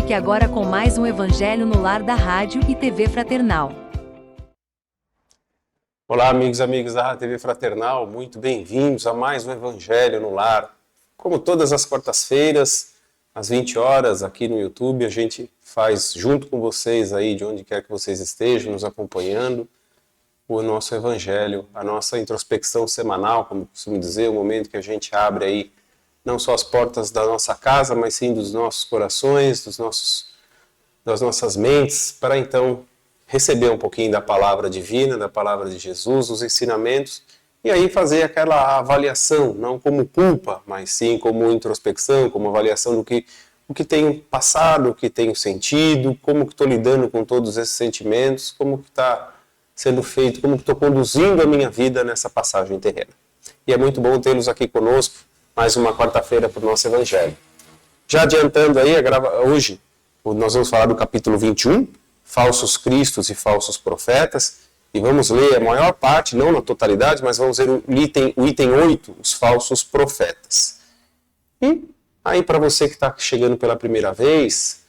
Fique agora com mais um Evangelho no Lar da Rádio e TV Fraternal. Olá, amigos e amigas da Rádio TV Fraternal, muito bem-vindos a mais um Evangelho no Lar. Como todas as quartas-feiras, às 20 horas, aqui no YouTube, a gente faz junto com vocês aí, de onde quer que vocês estejam, nos acompanhando, o nosso Evangelho, a nossa introspecção semanal, como costumo dizer, o momento que a gente abre aí não só as portas da nossa casa, mas sim dos nossos corações, das nossas mentes, para então receber um pouquinho da palavra divina, da palavra de Jesus, os ensinamentos, e aí fazer aquela avaliação, não como culpa, mas sim como introspecção, como avaliação do que tenho passado, o que tenho sentido, como que estou lidando com todos esses sentimentos, como que está sendo feito, como que estou conduzindo a minha vida nessa passagem terrena. E é muito bom tê-los aqui conosco, mais uma quarta-feira para o nosso Evangelho. Já adiantando aí, hoje nós vamos falar do capítulo 21, falsos cristos e falsos profetas, e vamos ler a maior parte, não na totalidade, mas vamos ler o item 8, os falsos profetas. E aí para você que está chegando pela primeira vez,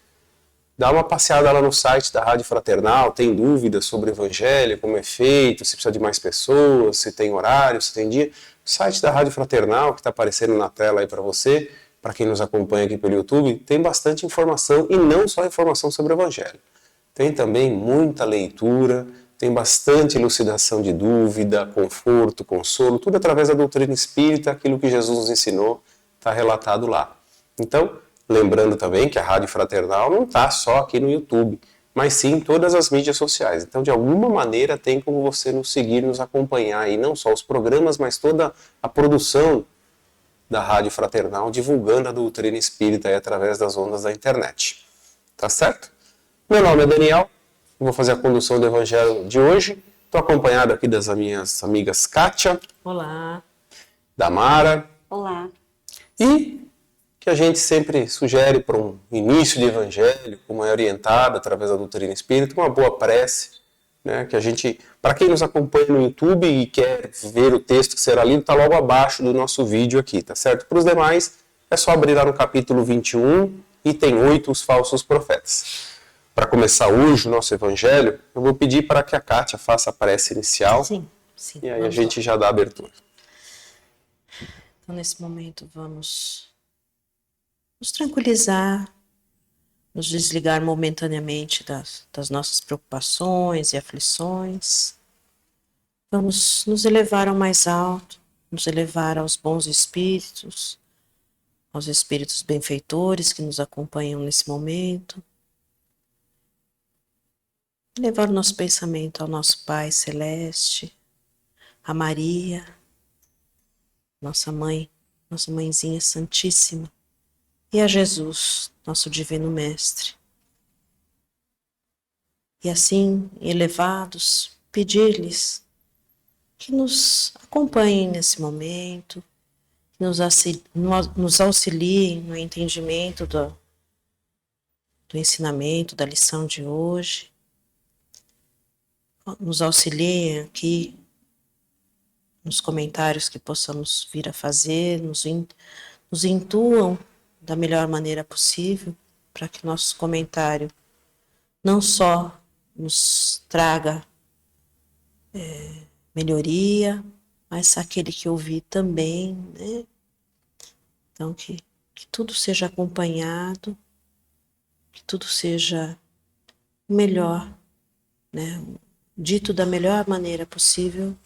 dá uma passeada lá no site da Rádio Fraternal, tem dúvidas sobre o Evangelho, como é feito, se precisa de mais pessoas, se tem horário, se tem dia. O site da Rádio Fraternal, que está aparecendo na tela aí para você, para quem nos acompanha aqui pelo YouTube, tem bastante informação, e não só informação sobre o Evangelho. Tem também muita leitura, tem bastante elucidação de dúvida, conforto, consolo, tudo através da doutrina espírita, aquilo que Jesus nos ensinou, está relatado lá. Então, lembrando também que a Rádio Fraternal não está só aqui no YouTube, mas sim em todas as mídias sociais. Então, de alguma maneira, tem como você nos seguir, nos acompanhar, e não só os programas, mas toda a produção da Rádio Fraternal, divulgando a doutrina espírita aí através das ondas da internet. Tá certo? Meu nome é Daniel, eu vou fazer a condução do Evangelho de hoje. Estou acompanhado aqui das minhas amigas Kátia. Olá. Damara. Olá. E que a gente sempre sugere para um início de Evangelho, como é orientado através da doutrina espírita, uma boa prece, né, que a gente, para quem nos acompanha no YouTube e quer ver o texto que será lido, está logo abaixo do nosso vídeo aqui, tá certo? Para os demais, é só abrir lá no capítulo 21, item 8, os falsos profetas. Para começar hoje o nosso Evangelho, eu vou pedir para que a Kátia faça a prece inicial. Sim. E aí a gente já dá a abertura. Então, nesse momento, vamos nos tranquilizar, nos desligar momentaneamente das nossas preocupações e aflições. Vamos nos elevar ao mais alto, nos elevar aos bons espíritos, aos espíritos benfeitores que nos acompanham nesse momento. Levar o nosso pensamento ao nosso Pai Celeste, a Maria, nossa mãe, nossa mãezinha santíssima, e a Jesus, nosso divino mestre. E assim, elevados, pedir-lhes que nos acompanhem nesse momento, que nos auxiliem no entendimento do ensinamento, da lição de hoje, nos auxiliem aqui nos comentários que possamos vir a fazer, nos intuam da melhor maneira possível, para que nosso comentário não só nos traga melhoria, mas aquele que ouvir também, né? Então que tudo seja acompanhado, que tudo seja melhor, né? Dito da melhor maneira possível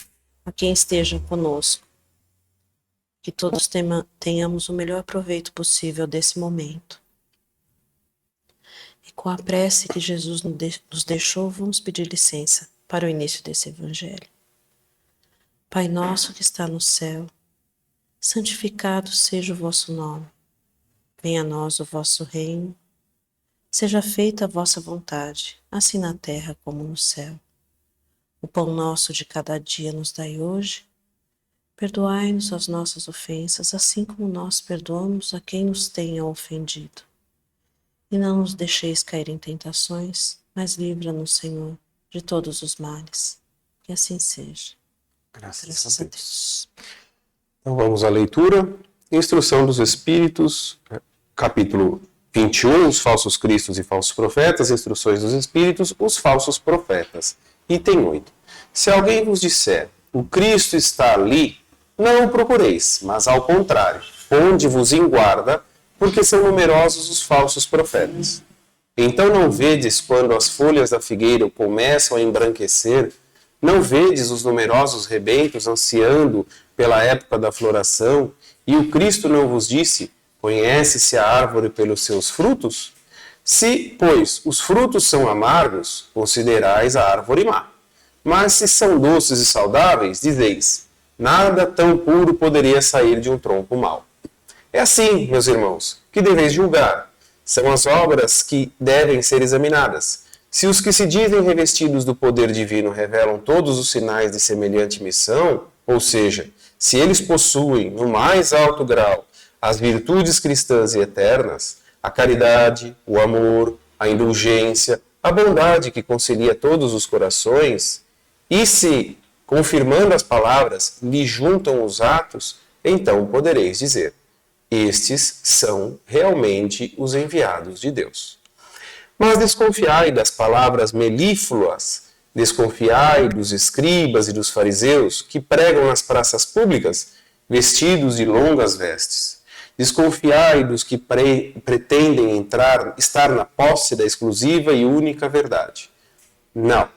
a quem esteja conosco. Que todos tenhamos o melhor proveito possível desse momento. E com a prece que Jesus nos deixou, vamos pedir licença para o início desse Evangelho. Pai nosso que está no céu, santificado seja o vosso nome. Venha a nós o vosso reino. Seja feita a vossa vontade, assim na terra como no céu. O pão nosso de cada dia nos dai hoje. Perdoai-nos as nossas ofensas, assim como nós perdoamos a quem nos tenha ofendido. E não nos deixeis cair em tentações, mas livra-nos, Senhor, de todos os males. Que assim seja. Graças a Deus. Então vamos à leitura. Instrução dos Espíritos, capítulo 21, os falsos cristos e falsos profetas, instruções dos espíritos, os falsos profetas. Item 8. Se alguém vos disser, o Cristo está ali, não o procureis, mas ao contrário, ponde-vos em guarda, porque são numerosos os falsos profetas. Então não vedes quando as folhas da figueira começam a embranquecer? Não vedes os numerosos rebentos ansiando pela época da floração? E o Cristo não vos disse, conhece-se a árvore pelos seus frutos? Se, pois, os frutos são amargos, considerais a árvore má. Mas se são doces e saudáveis, dizeis, nada tão puro poderia sair de um tronco mau. É assim, meus irmãos, que deveis julgar. São as obras que devem ser examinadas. Se os que se dizem revestidos do poder divino revelam todos os sinais de semelhante missão, ou seja, se eles possuem, no mais alto grau, as virtudes cristãs e eternas, a caridade, o amor, a indulgência, a bondade que concilia todos os corações, e se, confirmando as palavras, lhe juntam os atos, então podereis dizer, estes são realmente os enviados de Deus. Mas desconfiai das palavras melífluas, desconfiai dos escribas e dos fariseus que pregam nas praças públicas, vestidos de longas vestes. Desconfiai dos que pretendem estar na posse da exclusiva e única verdade. Não,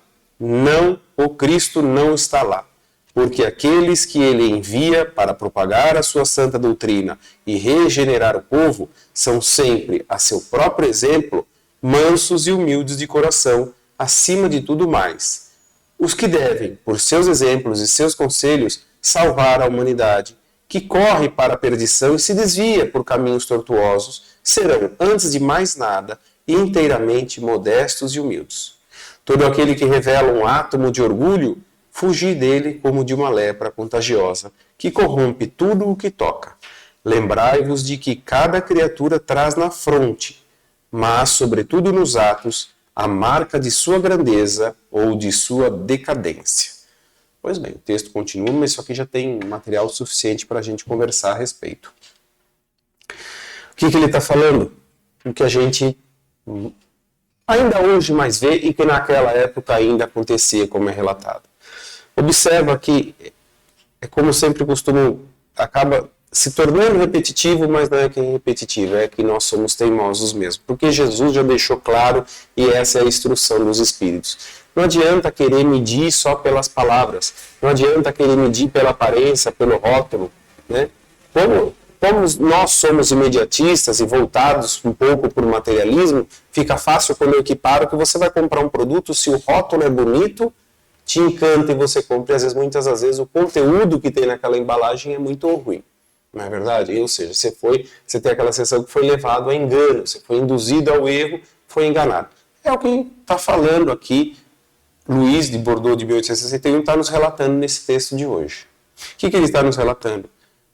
o Cristo não está lá. Porque aqueles que ele envia para propagar a sua santa doutrina e regenerar o povo são sempre, a seu próprio exemplo, mansos e humildes de coração, acima de tudo mais. Os que devem, por seus exemplos e seus conselhos, salvar a humanidade, que corre para a perdição e se desvia por caminhos tortuosos, serão, antes de mais nada, inteiramente modestos e humildes. Todo aquele que revela um átomo de orgulho, fugir dele como de uma lepra contagiosa, que corrompe tudo o que toca. Lembrai-vos de que cada criatura traz na fronte, mas, sobretudo nos atos, a marca de sua grandeza ou de sua decadência. Pois bem, o texto continua, mas isso aqui já tem material suficiente para a gente conversar a respeito. O que ele está falando? O que a gente ainda hoje mais vê e que naquela época ainda acontecia, como é relatado. Observa que, é como sempre costumo, acaba se tornando repetitivo, mas não é que é repetitivo, é que nós somos teimosos mesmo. Porque Jesus já deixou claro, e essa é a instrução dos Espíritos. Não adianta querer medir só pelas palavras, não adianta querer medir pela aparência, pelo rótulo, né? Como nós somos imediatistas e voltados um pouco para o materialismo, fica fácil quando eu equiparo que você vai comprar um produto, se o rótulo é bonito, te encanta e você compra, e muitas das vezes o conteúdo que tem naquela embalagem é muito ruim, não é verdade? Ou seja, você tem aquela sensação que foi levado a engano, você foi induzido ao erro, foi enganado. É o que está falando aqui, Luís de Bordeaux de 1861 está nos relatando nesse texto de hoje. O que ele está nos relatando?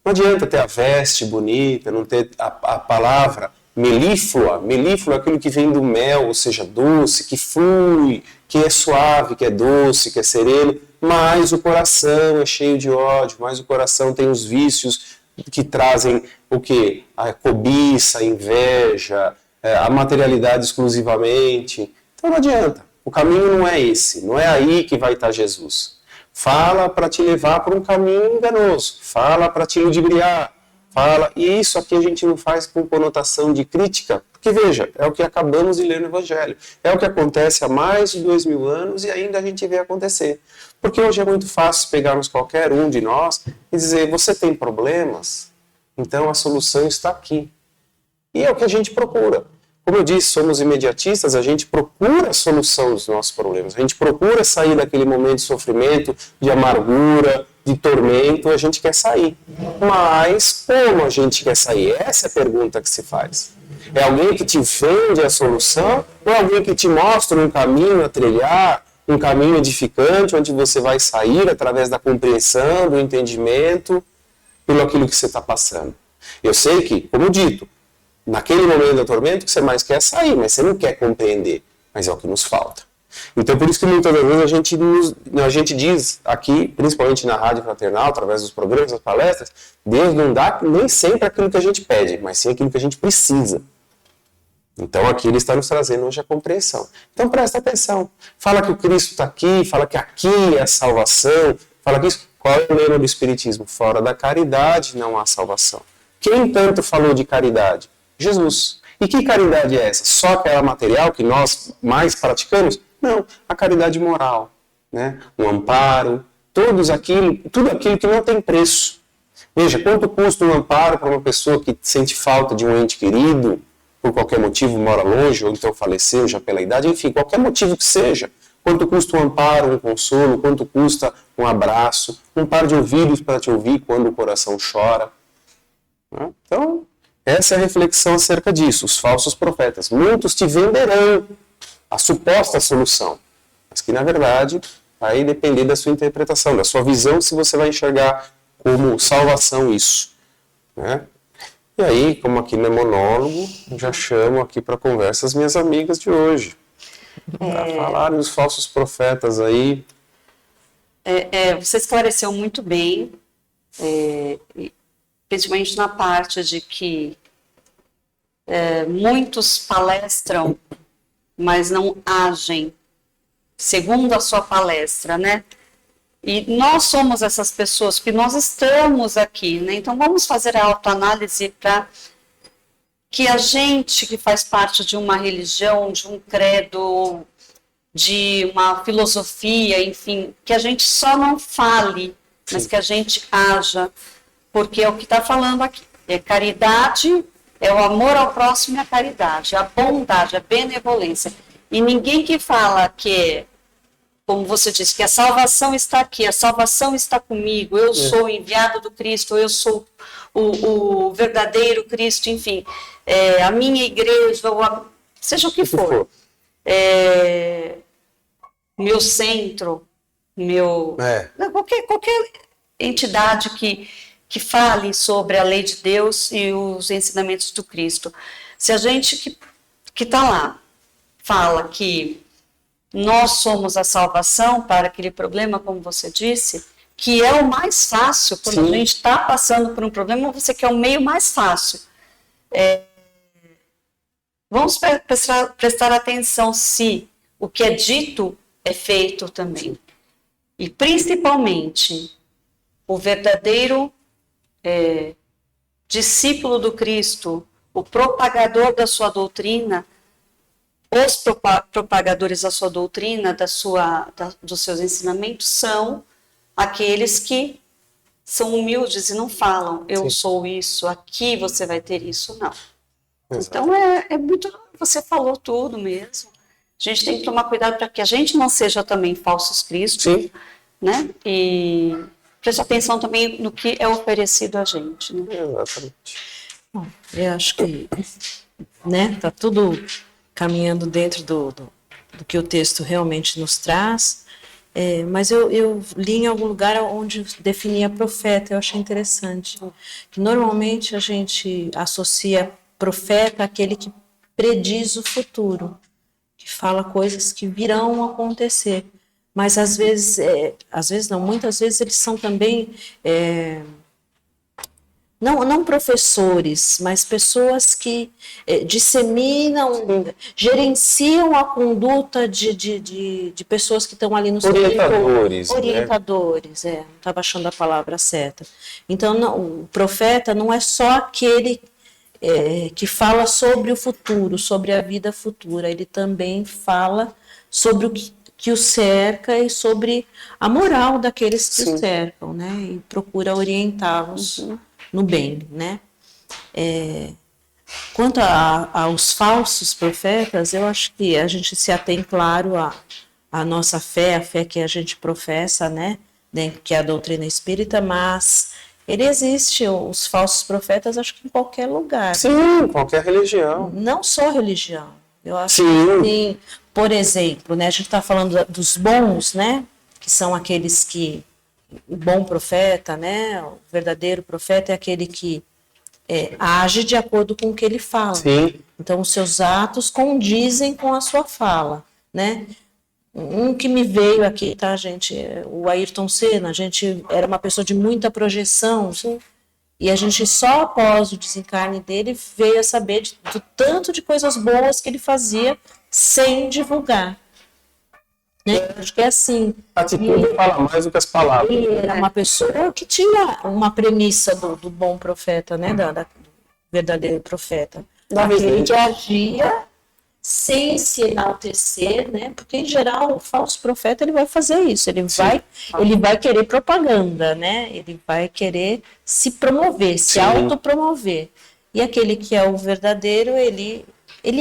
Não adianta ter a veste bonita, não ter a palavra melíflua. Melíflua é aquilo que vem do mel, ou seja, doce, que flui, que é suave, que é doce, que é sereno, mas o coração é cheio de ódio, mas o coração tem os vícios que trazem o quê? A cobiça, a inveja, a materialidade exclusivamente. Então não adianta. O caminho não é esse, não é aí que vai estar Jesus. Fala para te levar para um caminho enganoso, fala para te ludibriar, fala, e isso aqui a gente não faz com conotação de crítica, porque veja, é o que acabamos de ler no Evangelho, é o que acontece há mais de 2000 anos e ainda a gente vê acontecer. Porque hoje é muito fácil pegarmos qualquer um de nós e dizer, você tem problemas? Então a solução está aqui. E é o que a gente procura. Como eu disse, somos imediatistas, a gente procura a solução dos nossos problemas, a gente procura sair daquele momento de sofrimento, de amargura, de tormento, a gente quer sair. Mas como a gente quer sair? Essa é a pergunta que se faz. É alguém que te vende a solução ou alguém que te mostra um caminho a trilhar, um caminho edificante, onde você vai sair através da compreensão, do entendimento, pelo aquilo que você está passando? Eu sei que, como dito, naquele momento da tormenta, o que você mais quer é sair, mas você não quer compreender. Mas é o que nos falta. Então, por isso que muitas vezes a gente diz aqui, principalmente na Rádio Fraternal, através dos programas, das palestras, Deus não dá nem sempre aquilo que a gente pede, mas sim aquilo que a gente precisa. Então aqui ele está nos trazendo hoje a compreensão. Então presta atenção. Fala que o Cristo está aqui, fala que aqui é a salvação, fala que isso... Qual é o lema do Espiritismo? Fora da caridade não há salvação. Quem tanto falou de caridade? Jesus. E que caridade é essa? Só aquela material que nós mais praticamos? Não, a caridade moral, né? O amparo, tudo aquilo que não tem preço. Veja, quanto custa um amparo para uma pessoa que sente falta de um ente querido, por qualquer motivo mora longe, ou então faleceu já pela idade, enfim, qualquer motivo que seja. Quanto custa um amparo, um consolo, quanto custa um abraço, um par de ouvidos para te ouvir quando o coração chora. Então, essa é a reflexão acerca disso. Os falsos profetas. Muitos te venderão a suposta solução, mas que, na verdade, vai depender da sua interpretação, da sua visão, se você vai enxergar como salvação isso. Né? E aí, como aqui não é monólogo, já chamo aqui para conversa as minhas amigas de hoje. Para falar dos falsos profetas aí. Você esclareceu muito bem, principalmente na parte de que muitos palestram, mas não agem segundo a sua palestra, né? E nós somos essas pessoas, que nós estamos aqui, né? Então vamos fazer a autoanálise para que a gente que faz parte de uma religião, de um credo, de uma filosofia, enfim, que a gente só não fale, mas que a gente haja, porque é o que está falando aqui. É caridade, é o amor ao próximo e a caridade, a bondade, a benevolência. E ninguém que fala que, como você disse, que a salvação está aqui, a salvação está comigo, eu sou o enviado do Cristo, eu sou o verdadeiro Cristo, enfim, a minha igreja, seja o que for, meu centro, qualquer entidade que fale sobre a lei de Deus e os ensinamentos do Cristo. Se a gente que está lá fala que nós somos a salvação para aquele problema, como você disse, que é o mais fácil, quando a gente está passando por um problema, você quer o meio mais fácil. Vamos prestar atenção se o que é dito é feito também. E principalmente, o verdadeiro discípulo do Cristo, o propagador da sua doutrina, os propagadores da sua doutrina, dos seus ensinamentos, são aqueles que são humildes e não falam, eu sou isso, aqui você vai ter isso, não. Exato. Então é muito, você falou tudo mesmo. A gente tem que tomar cuidado para que a gente não seja também falsos cristos, né? E prestar atenção também no que é oferecido a gente. Né? Exatamente. Bom, eu acho que tá tudo caminhando dentro do que o texto realmente nos traz, mas eu li em algum lugar onde definia profeta, eu achei interessante, que normalmente a gente associa profeta àquele que prediz o futuro, que fala coisas que virão a acontecer, mas às vezes não, muitas vezes eles são também não professores, mas pessoas que disseminam, gerenciam a conduta de pessoas que estão ali no seu orientadores, não estava achando a palavra certa. Então, o profeta não é só aquele que fala sobre o futuro, sobre a vida futura, ele também fala sobre o que o cerca e sobre a moral daqueles que o cercam, né? E procura orientá-los no bem, né? Quanto aos falsos profetas, eu acho que a gente se atém, claro, à nossa fé, a fé que a gente professa, né? Que é a doutrina espírita, mas ele existe, os falsos profetas, acho que em qualquer lugar. Sim, qualquer religião. Não só religião. Eu acho que, sim, por exemplo, né, a gente está falando dos bons, né? Que são aqueles que... O bom profeta, né? O verdadeiro profeta é aquele que age de acordo com o que ele fala. Sim. Então, os seus atos condizem com a sua fala, né? Um que me veio aqui, tá, gente? O Ayrton Senna, a gente era uma pessoa de muita projeção, E a gente só após o desencarne dele veio a saber do tanto de coisas boas que ele fazia sem divulgar. Né? Acho que é assim. A atitude fala mais do que as palavras. Ele era uma pessoa que tinha uma premissa do bom profeta, né? Do verdadeiro profeta. Aquele que agia sem se enaltecer, né? Porque em geral o falso profeta ele vai fazer isso, ele vai querer propaganda, né? Ele vai querer se promover, se autopromover. E aquele que é o verdadeiro, ele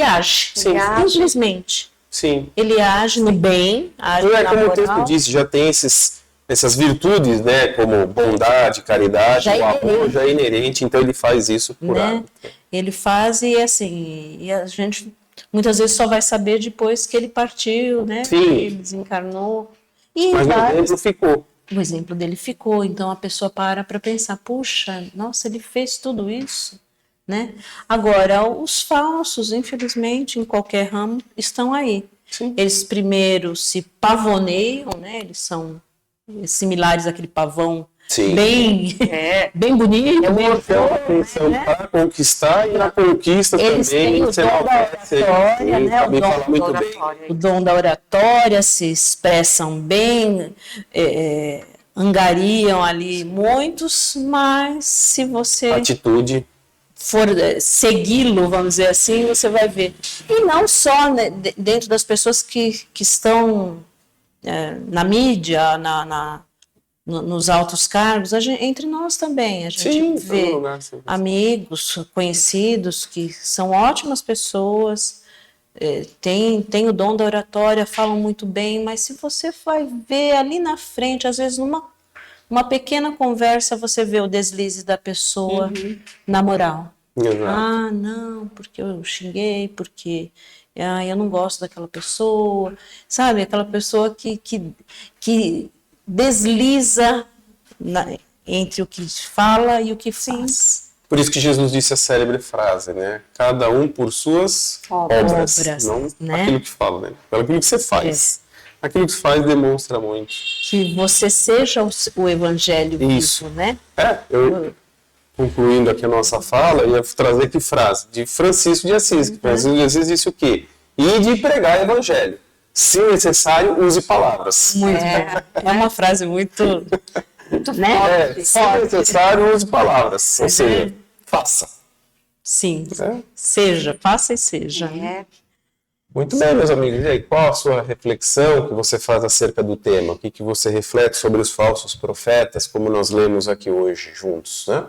age, simplesmente. Sim. Ele age no bem, age Não é na como moral. o texto disse, já tem essas virtudes, né? Como bondade, caridade, Já é o amor inerente. já é inerente, então ele faz isso por Né? hábito. Ele faz e assim, e a gente muitas vezes só vai saber depois que ele partiu, né? Sim. Que ele desencarnou. E Mas o exemplo ficou. o exemplo dele ficou, então a pessoa para pensar, puxa, nossa, ele fez tudo isso, né? Agora, os falsos, infelizmente, em qualquer ramo, estão aí. Sim. Eles primeiro se pavoneiam, né? Eles são similares àquele pavão Sim. bem bonito, bem Chama atenção para conquistar e na conquista Eles também têm o você dom não da pode ser oratória, né? saber falar muito bem. O dom da oratória, se expressam bem, angariam ali muitos, mas se você Atitude. for segui-lo, vamos dizer assim, você vai ver. E não só, né, dentro das pessoas que estão na mídia, nos altos cargos, entre nós também, a gente Sim, vê todo lugar, sim. amigos, conhecidos, que são ótimas pessoas, têm o dom da oratória, falam muito bem, mas se você vai ver ali na frente, às vezes numa pequena conversa, você vê o deslize da pessoa na moral. Exato. Ah, não, porque eu xinguei, porque eu não gosto daquela pessoa, sabe? Aquela pessoa que desliza entre o que fala e o que faz. Por isso que Jesus disse a célebre frase, né? Cada um por suas obras, não né? aquilo que fala, né? Pelo aquilo que você faz. Aquilo que você faz demonstra muito. Que você seja o evangelho Isso. vivo, né? Eu, concluindo aqui a nossa fala, ia trazer aqui frase de Francisco de Assis. Francisco de Assis disse o quê? Ide pregar evangelho. Se necessário, use palavras. É uma frase muito né? Se necessário, use palavras. Ou seja, faça. Sim. Faça e seja. Muito bem, meus amigos. E aí, qual a sua reflexão que você faz acerca do tema? O que você reflete sobre os falsos profetas, como nós lemos aqui hoje juntos, né?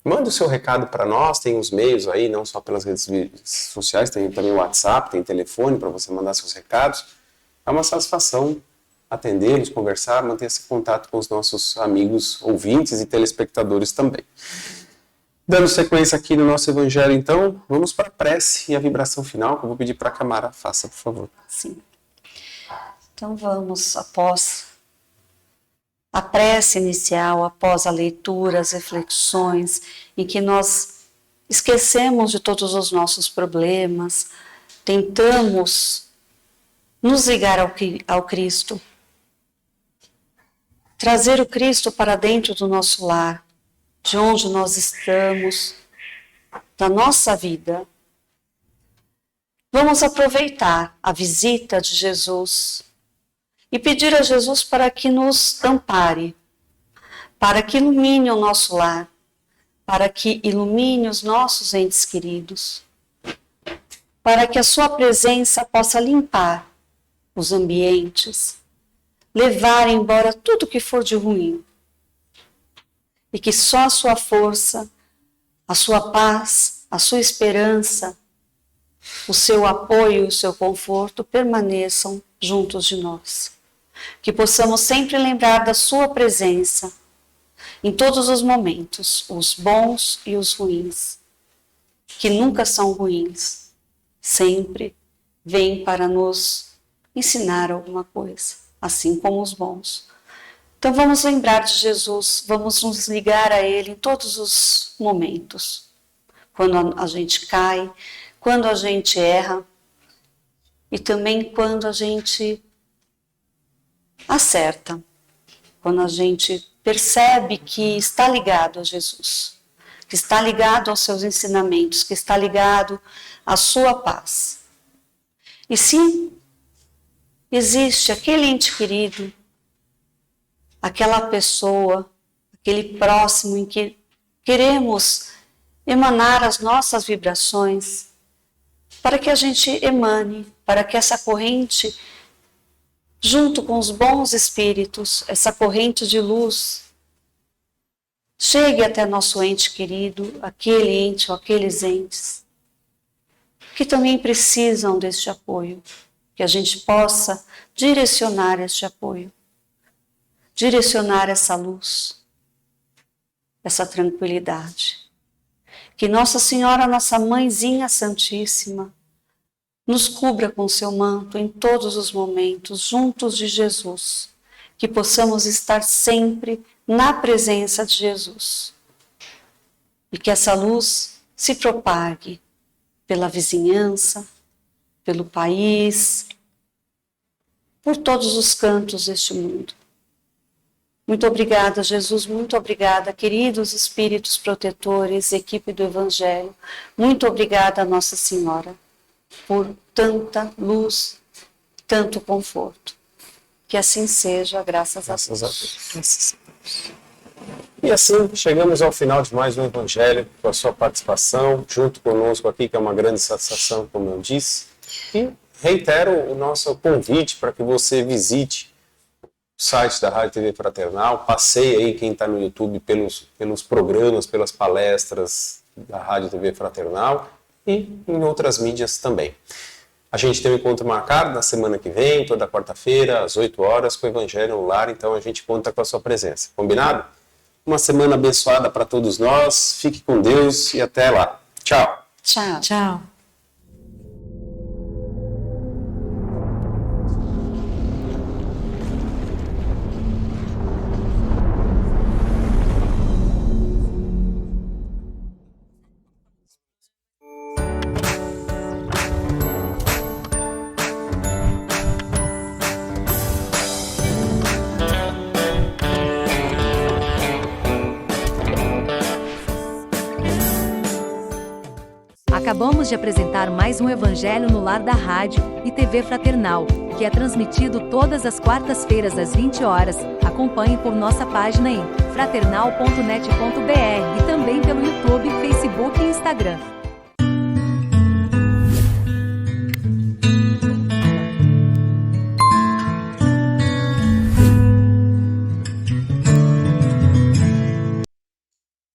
Manda o seu recado para nós, tem os meios aí, não só pelas redes sociais, tem também o WhatsApp, tem telefone para você mandar seus recados. É uma satisfação atendê-los, conversar, manter esse contato com os nossos amigos, ouvintes e telespectadores também. Dando sequência aqui no nosso evangelho, então, vamos para a prece e a vibração final, que eu vou pedir para a Camara, faça, por favor. Sim. Então vamos, após a prece inicial, após a leitura, as reflexões, em que nós esquecemos de todos os nossos problemas, tentamos nos ligar ao Cristo, trazer o Cristo para dentro do nosso lar, de onde nós estamos, da nossa vida. Vamos aproveitar a visita de Jesus e pedir a Jesus para que nos ampare, para que ilumine o nosso lar, para que ilumine os nossos entes queridos, para que a sua presença possa limpar os ambientes, levar embora tudo que for de ruim, e que só a sua força, a sua paz, a sua esperança, o seu apoio e o seu conforto permaneçam juntos de nós. Que possamos sempre lembrar da sua presença em todos os momentos, os bons e os ruins, que nunca são ruins, sempre vêm para nos ensinar alguma coisa, assim como os bons. Então vamos lembrar de Jesus, vamos nos ligar a Ele em todos os momentos. Quando a gente cai, quando a gente erra e também quando a gente acerta, quando a gente percebe que está ligado a Jesus, que está ligado aos seus ensinamentos, que está ligado à sua paz. E se existe aquele ente querido, aquela pessoa, aquele próximo em que queremos emanar as nossas vibrações, para que a gente emane, para que essa corrente, junto com os bons espíritos, essa corrente de luz, chegue até nosso ente querido, aquele ente ou aqueles entes, que também precisam deste apoio, que a gente possa direcionar este apoio, direcionar essa luz, essa tranquilidade. Que Nossa Senhora, nossa Mãezinha Santíssima, nos cubra com seu manto em todos os momentos, juntos de Jesus, que possamos estar sempre na presença de Jesus. E que essa luz se propague pela vizinhança, pelo país, por todos os cantos deste mundo. Muito obrigada, Jesus, muito obrigada, queridos espíritos protetores, equipe do Evangelho. Muito obrigada, Nossa Senhora, por tanta luz, tanto conforto. Que assim seja, graças a Deus. E assim, chegamos ao final de mais um Evangelho, com a sua participação, junto conosco aqui, que é uma grande satisfação, como eu disse. E reitero o nosso convite para que você visite o site da Rádio TV Fraternal, passeie aí quem está no YouTube pelos programas, pelas palestras da Rádio TV Fraternal e em outras mídias também. A gente tem um encontro marcado na semana que vem, toda quarta-feira, às 8 horas, com o Evangelho no Lar, então a gente conta com a sua presença. Combinado? Uma semana abençoada para todos nós, fique com Deus e até lá. Tchau. Tchau. Tchau. Acabamos de apresentar mais um Evangelho no Lar da Rádio e TV Fraternal, que é transmitido todas as quartas-feiras às 20 horas. Acompanhe por nossa página em fraternal.net.br e também pelo YouTube, Facebook e Instagram.